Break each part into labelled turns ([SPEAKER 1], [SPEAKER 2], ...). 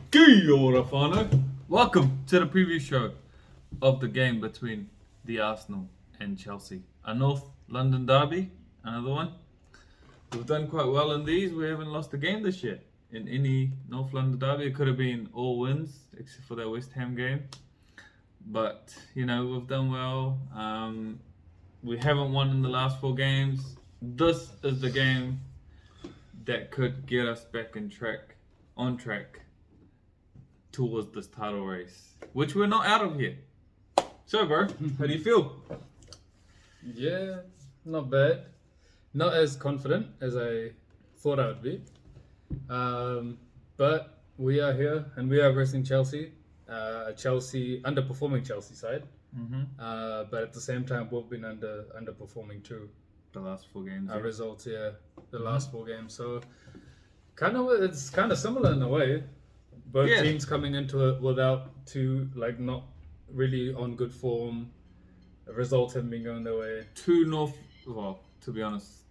[SPEAKER 1] Kia ora, whānau. Welcome to the preview show of the game between the Arsenal and Chelsea. A North London derby, another one. We've done quite well in these. We haven't lost a game this year in any North London derby. It could have been all wins except for that West Ham game. But, we've done well. We haven't won in the last 4 games. This is the game that could get us back on track towards this title race, which we're not out of yet. So, bro, how do you feel?
[SPEAKER 2] Yeah, not bad. Not as confident as I thought I would be. But we are here and we are versing Chelsea. Underperforming Chelsea side.
[SPEAKER 1] Mm-hmm.
[SPEAKER 2] But at the same time, we've been underperforming too.
[SPEAKER 1] The last 4 games.
[SPEAKER 2] Our results, the last 4 games. So, it's kind of similar in a way. Both teams coming into it not really on good form. The results haven't been going their way.
[SPEAKER 1] To be honest,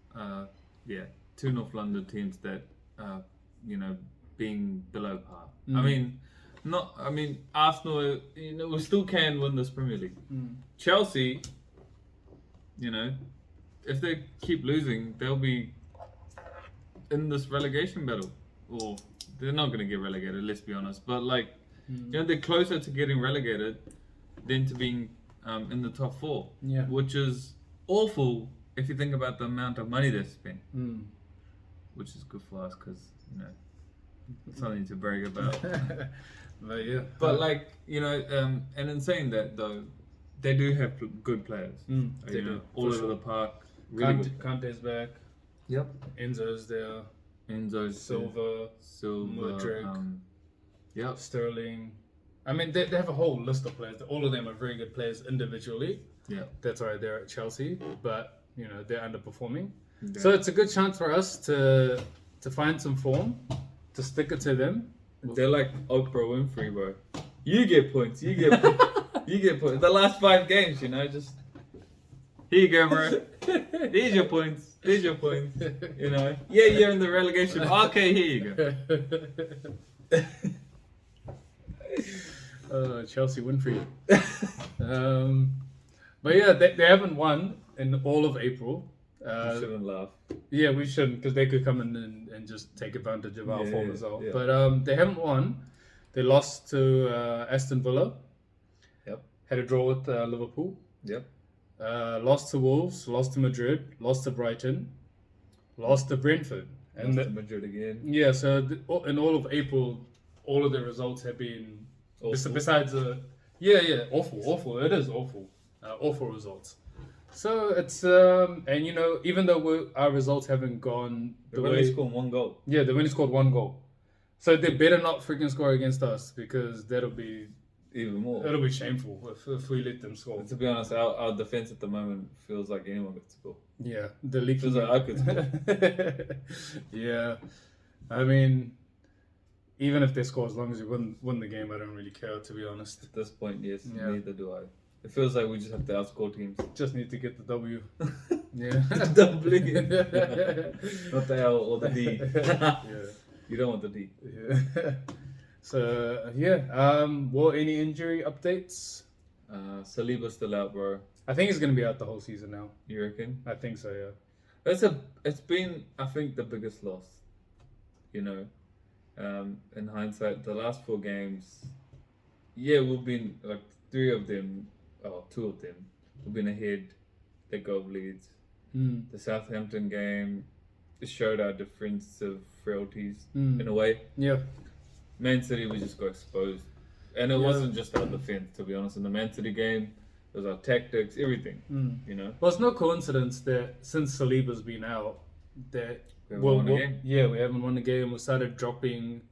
[SPEAKER 1] 2 North London teams that, being below par. Arsenal, we still can win this Premier League. Chelsea, if they keep losing, they'll be in this relegation battle. Or they're not going to get relegated, let's be honest. But, they're closer to getting relegated than to being in the top 4.
[SPEAKER 2] Yeah.
[SPEAKER 1] Which is awful if you think about the amount of money they've spent. Which is good for us because, it's something to brag about. But and in saying that though, they do have good players.
[SPEAKER 2] They do.
[SPEAKER 1] All over the park. Really
[SPEAKER 2] Kante's back.
[SPEAKER 1] Yep.
[SPEAKER 2] Enzo's there. Silva, Mudryk, Sterling. I mean, they have a whole list of players. All of them are very good players individually.
[SPEAKER 1] Yeah.
[SPEAKER 2] That's why they're at Chelsea, but they're underperforming. Yeah. So it's a good chance for us to find some form, to stick it to them.
[SPEAKER 1] They're like Oprah Winfrey, bro. You get points. You get points. You get points. The last 5 games, just here you go, bro. Here's your points. Here's your points. Yeah, you're in the relegation. Okay, here you
[SPEAKER 2] go. Chelsea Winfrey. But yeah, they haven't won in all of April.
[SPEAKER 1] We shouldn't laugh.
[SPEAKER 2] Yeah, we shouldn't, because they could come in and just take advantage of our form as well.
[SPEAKER 1] Yeah.
[SPEAKER 2] But they haven't won. They lost to Aston Villa.
[SPEAKER 1] Yep.
[SPEAKER 2] Had a draw with Liverpool.
[SPEAKER 1] Yep.
[SPEAKER 2] Lost to Wolves. Lost to Madrid. Lost to Brighton. Lost to Brentford.
[SPEAKER 1] And lost to Madrid again.
[SPEAKER 2] Yeah, so in all of April, all of the results have been awful. Besides awful. It is awful. Awful results. So it's even though our results haven't gone the way,
[SPEAKER 1] only scored 1 goal.
[SPEAKER 2] Yeah, they've only scored 1 goal. So they better not freaking score against us, because that'll be
[SPEAKER 1] even more.
[SPEAKER 2] It'll be shameful if we let them score.
[SPEAKER 1] And to be honest, our defense at the moment feels like anyone could score.
[SPEAKER 2] Yeah, the league
[SPEAKER 1] feels like I could score.
[SPEAKER 2] Yeah, I mean, even if they score, as long as we win the game, I don't really care, to be honest.
[SPEAKER 1] At this point, yes, neither do I. It feels like we just have to outscore teams.
[SPEAKER 2] Just need to get the W. Yeah.
[SPEAKER 1] The W. Not the L or the D.
[SPEAKER 2] Yeah.
[SPEAKER 1] You don't want the D.
[SPEAKER 2] Yeah. So, any injury updates?
[SPEAKER 1] Saliba's still out, bro.
[SPEAKER 2] I think he's going to be out the whole season now.
[SPEAKER 1] You reckon?
[SPEAKER 2] I think so, yeah.
[SPEAKER 1] It's been, I think, the biggest loss. In hindsight, the last 4 games, we've been, 2 of them, we've been ahead. They got leads. The Southampton game, it showed our defensive frailties in a way.
[SPEAKER 2] Yeah.
[SPEAKER 1] Man City, we just got exposed. And it wasn't just our defense, to be honest. In the Man City game, it was our tactics, everything.
[SPEAKER 2] Well, it's no coincidence that since Saliba's been out, that
[SPEAKER 1] we haven't won a game.
[SPEAKER 2] Yeah, we haven't won a game. We started dropping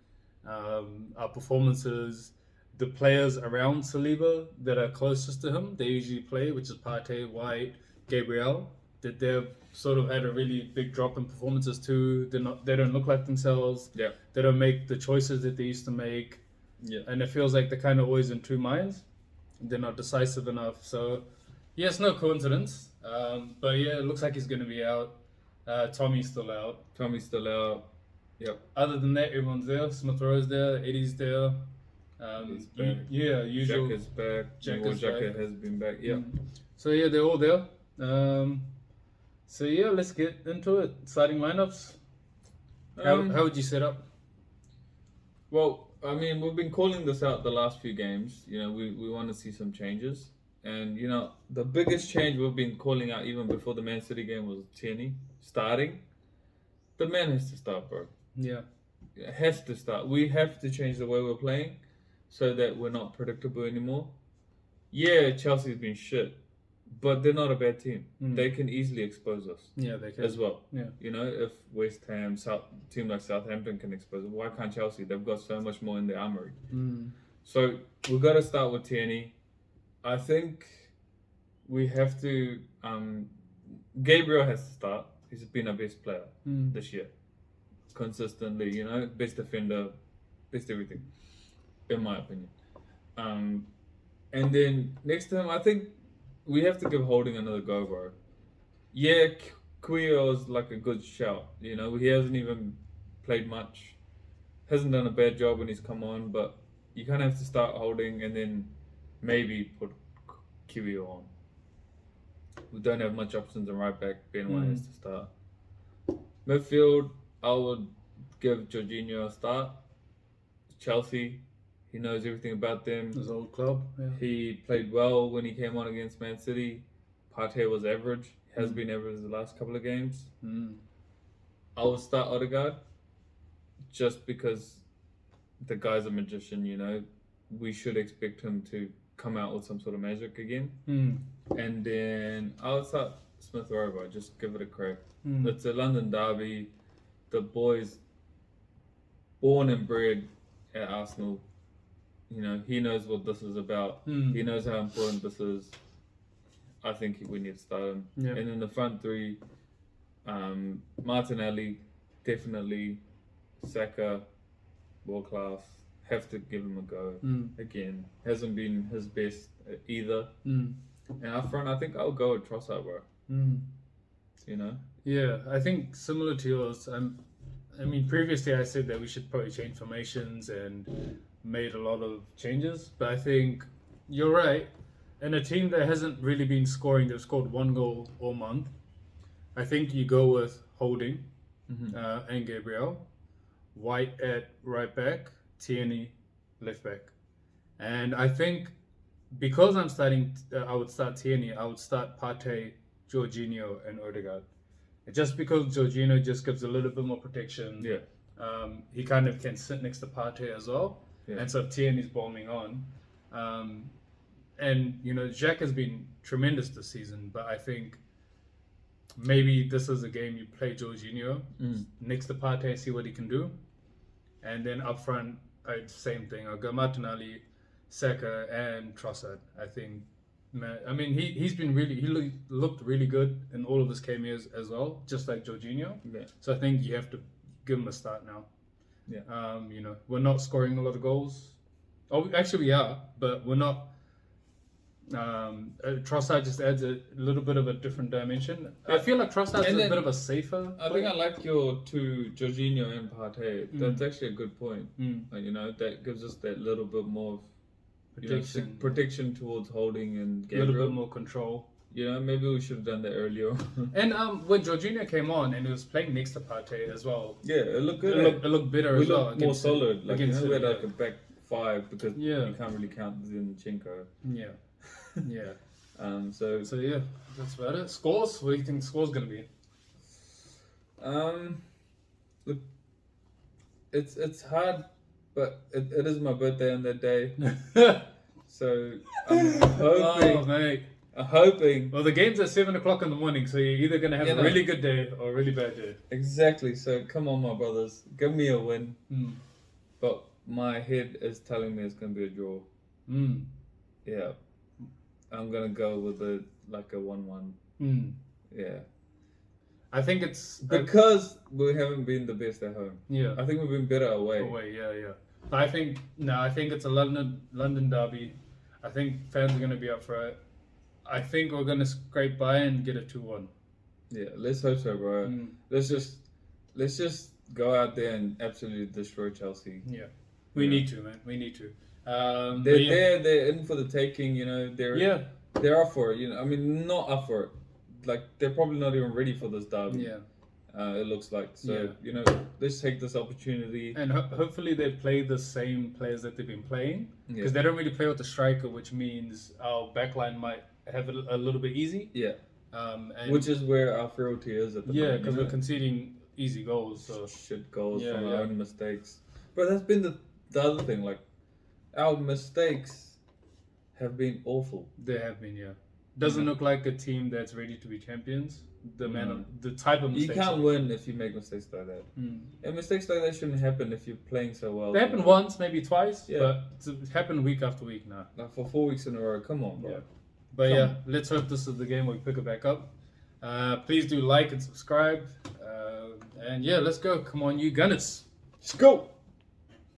[SPEAKER 2] our performances. The players around Saliba that are closest to him, they usually play, which is Partey, White, Gabriel. That they've sort of had a really big drop in performances too. They don't look like themselves.
[SPEAKER 1] Yeah.
[SPEAKER 2] They don't make the choices that they used to make.
[SPEAKER 1] Yeah.
[SPEAKER 2] And it feels like they're kind of always in 2 minds. They're not decisive enough. So, it's no coincidence. But it looks like he's going to be out. Tommy's still out.
[SPEAKER 1] Yep.
[SPEAKER 2] Other than that, everyone's there. Smith Rowe's there. Eddie's there.
[SPEAKER 1] He's back.
[SPEAKER 2] Usual.
[SPEAKER 1] Jack is back.
[SPEAKER 2] Jack is
[SPEAKER 1] Xhaka
[SPEAKER 2] back.
[SPEAKER 1] has been back. Yep.
[SPEAKER 2] So yeah, they're all there. So yeah, let's get into it. Starting lineups. How would you set up?
[SPEAKER 1] Well, I mean, we've been calling this out the last few games. You know, we want to see some changes. And, you know, the biggest change we've been calling out even before the Man City game was Tierney starting. The man has to start, bro.
[SPEAKER 2] Yeah.
[SPEAKER 1] It has to start. We have to change the way we're playing so that we're not predictable anymore. Yeah, Chelsea's been shit, but they're not a bad team. They can easily expose us
[SPEAKER 2] Yeah, they can.
[SPEAKER 1] as well.
[SPEAKER 2] Yeah.
[SPEAKER 1] You know, if West Ham, team like Southampton can expose us, why can't Chelsea? They've got so much more in their armory. So we've got to start with Tierney. I think we have to. Gabriel has to start. He's been our best player this year, consistently. You know, best defender, best everything, in my opinion. And then next to him, I think we have to give Holding another go, bro. Yeah, Kuyo is like a good shout. You know, he hasn't even played much, hasn't done a bad job when he's come on, but you kind of have to start Holding and then maybe put Kuyo on. We don't have much options on right back. Ben White has to start. Midfield, I would give Jorginho a start. Chelsea, he knows everything about them.
[SPEAKER 2] His old club. Yeah.
[SPEAKER 1] He played well when he came on against Man City. Partey was average. Has been average the last couple of games. I would start Odegaard just because the guy's a magician, you know. We should expect him to come out with some sort of magic again. And then I would start Smith Rowe, just give it a crack. It's a London derby. The boys, born and bred at Arsenal, you know, he knows what this is about. He knows how important this is. I think we need to start him.
[SPEAKER 2] Yeah.
[SPEAKER 1] And in the front three, Martinelli, definitely. Saka, world class. Have to give him a go again. Hasn't been his best either. And up front, I think I'll go with Trossard, bro. You know?
[SPEAKER 2] Yeah, I think similar to yours. I mean, previously I said that we should probably change formations and made a lot of changes, but I think you're right. In a team that hasn't really been scoring, they've scored 1 goal all month. I think you go with Holding and Gabriel, White at right back, Tierney left back, and I think because I'm starting, I would start Tierney. I would start Partey, Jorginho, and Odegaard. Just because Jorginho just gives a little bit more protection.
[SPEAKER 1] Yeah.
[SPEAKER 2] He kind of can sit next to Partey as well.
[SPEAKER 1] Yeah.
[SPEAKER 2] And so if Tierney's bombing on. And, you know, Jack has been tremendous this season, but I think maybe this is a game you play Jorginho next to Partey, see what he can do. And then up front, same thing. I'll go Martinelli, Saka, and Trossard. I think, man, I mean, he's been really, looked really good in all of his cameos as well, just like Jorginho.
[SPEAKER 1] Yeah.
[SPEAKER 2] So I think you have to give him a start now.
[SPEAKER 1] Yeah.
[SPEAKER 2] You know, we're not scoring a lot of goals. Oh, actually we are, but we're not. Trossard just adds a little bit of a different dimension. I feel like Trossard's a bit of a safer.
[SPEAKER 1] I think I like your two, Jorginho and Partey. That's actually a good point. You know, that gives us that little bit more protection towards Holding and Gabriel.
[SPEAKER 2] A little bit more control.
[SPEAKER 1] You know, maybe we should have done that earlier.
[SPEAKER 2] And when Jorginho came on and he was playing next to Partey as well.
[SPEAKER 1] Yeah, it looked good.
[SPEAKER 2] It looked better
[SPEAKER 1] we
[SPEAKER 2] as well.
[SPEAKER 1] Looked more solid. Like, you know, we had like
[SPEAKER 2] yeah.
[SPEAKER 1] a back five because you can't really count Zinchenko.
[SPEAKER 2] Yeah. Yeah.
[SPEAKER 1] So
[SPEAKER 2] yeah, that's about it. Scores? What do you think the score's gonna be?
[SPEAKER 1] Look, it's hard, but it is my birthday on that day. So I'm hoping.
[SPEAKER 2] Oh, mate.
[SPEAKER 1] I'm hoping.
[SPEAKER 2] Well, the game's at 7 o'clock in the morning, so you're either gonna have a really good day or a really bad day.
[SPEAKER 1] Exactly. So come on, my brothers, give me a win. But my head is telling me it's gonna be a draw. Yeah. I'm gonna go with a 1-1. Yeah.
[SPEAKER 2] I think it's
[SPEAKER 1] because we haven't been the best at home.
[SPEAKER 2] Yeah.
[SPEAKER 1] I think we've been better away.
[SPEAKER 2] Yeah. But I think it's a London derby. I think fans are gonna be up for it. I think we're gonna scrape by and get a 2-1.
[SPEAKER 1] Yeah, let's hope so, bro. Let's just go out there and absolutely destroy Chelsea.
[SPEAKER 2] Yeah, we
[SPEAKER 1] Yeah.
[SPEAKER 2] need to, man. We need to. But
[SPEAKER 1] They're
[SPEAKER 2] yeah.
[SPEAKER 1] there. They're in for the taking. They're
[SPEAKER 2] Yeah,
[SPEAKER 1] they're up for it. I mean, not up for it. Like they're probably not even ready for this derby.
[SPEAKER 2] yeah.
[SPEAKER 1] It looks like. So
[SPEAKER 2] Yeah.
[SPEAKER 1] let's take this opportunity.
[SPEAKER 2] And hopefully they play the same players that they've been playing
[SPEAKER 1] Yeah.
[SPEAKER 2] because they don't really play with the striker, which means our backline might have it a little bit easy.
[SPEAKER 1] Yeah,
[SPEAKER 2] And
[SPEAKER 1] which is where our frailty is at the moment.
[SPEAKER 2] because we're conceding easy goals. So
[SPEAKER 1] shit goals
[SPEAKER 2] Yeah,
[SPEAKER 1] from
[SPEAKER 2] yeah.
[SPEAKER 1] our own mistakes. But that's been the other thing. Like our mistakes have been awful.
[SPEAKER 2] they have been, yeah. Doesn't look like a team that's ready to be champions. The type of
[SPEAKER 1] You
[SPEAKER 2] mistakes.
[SPEAKER 1] can't win if you make mistakes like that.
[SPEAKER 2] Mm.
[SPEAKER 1] And mistakes like that shouldn't happen if you're playing so well.
[SPEAKER 2] They happen once, maybe twice,
[SPEAKER 1] Yeah.
[SPEAKER 2] but it's happened week after week now.
[SPEAKER 1] Like for 4 weeks in a row. Come on, bro.
[SPEAKER 2] Yeah. But
[SPEAKER 1] Come
[SPEAKER 2] yeah, let's hope this is the game where we pick it back up. Please do like and subscribe. And yeah, let's go. Come on, you Gunners.
[SPEAKER 1] Let's go.